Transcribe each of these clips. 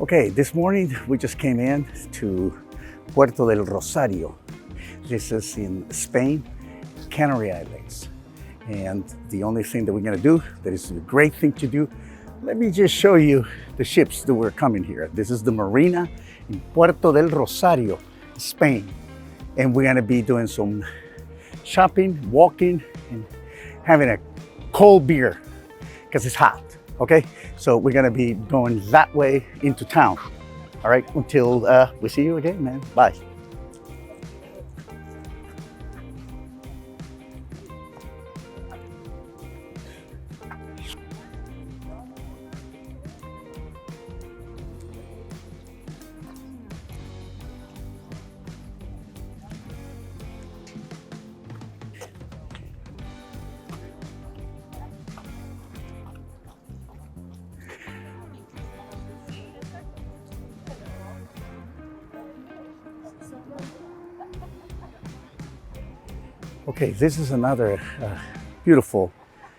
Okay, this morning we just came in to Puerto del Rosario. This is in Spain, Canary Islands. And the only thing that we're gonna do, that is a great thing to do, let me just show you the ships that were coming here. This is the marina in Puerto del Rosario, Spain. And we're gonna be doing some shopping, walking, and having a cold beer, because it's hot, okay? So we're gonna be going that way into town. All right, until we see you again, man. Bye. Okay, this is another beautiful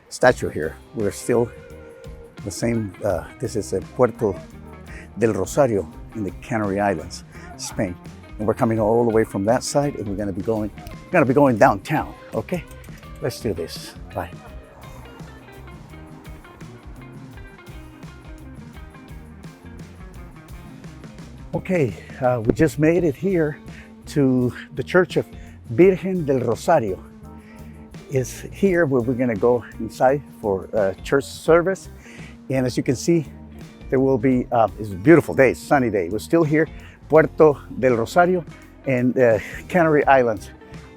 statue here. We're still the same. This is Puerto del Rosario in the Canary Islands, Spain, and we're coming all the way from that side, and we're going to be going downtown. Okay, let's do this. Bye. Okay, we just made it here to the Church of Virgen del Rosario. Is here where we're gonna go inside for church service. And as you can see, there will be, it's a beautiful day, sunny day. We're still here, Puerto del Rosario and Canary Islands.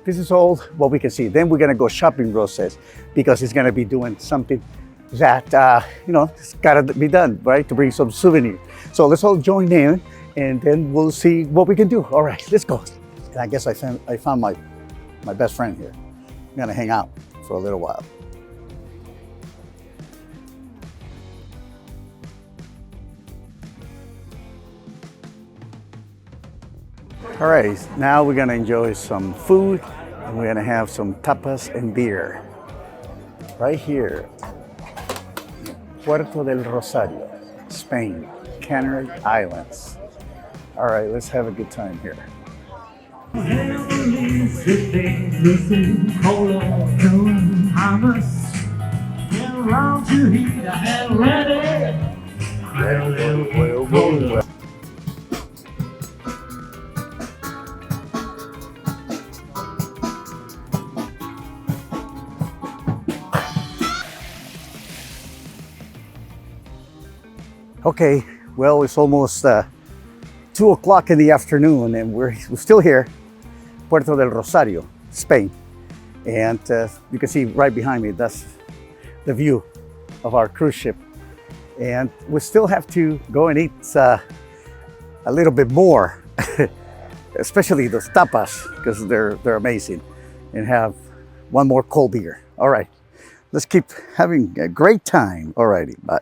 This is all what we can see. Then we're gonna go shopping, Rose says, because he's gonna be doing something that, it's gotta be done, right? To bring some souvenir. So let's all join in and then we'll see what we can do. All right, let's go. And I guess I found my best friend here. I'm gonna hang out for a little while. All right, now we're gonna enjoy some food and we're gonna have some tapas and beer. Right here, Puerto del Rosario, Spain, Canary Islands. All right, let's have a good time here. Okay, well, it's almost 2 o'clock in the afternoon and we're still here, Puerto del Rosario, Spain. And you can see right behind me, that's the view of our cruise ship. And we still have to go and eat a little bit more, especially those tapas, because they're amazing, and have one more cold beer. All right, let's keep having a great time. All righty, bye.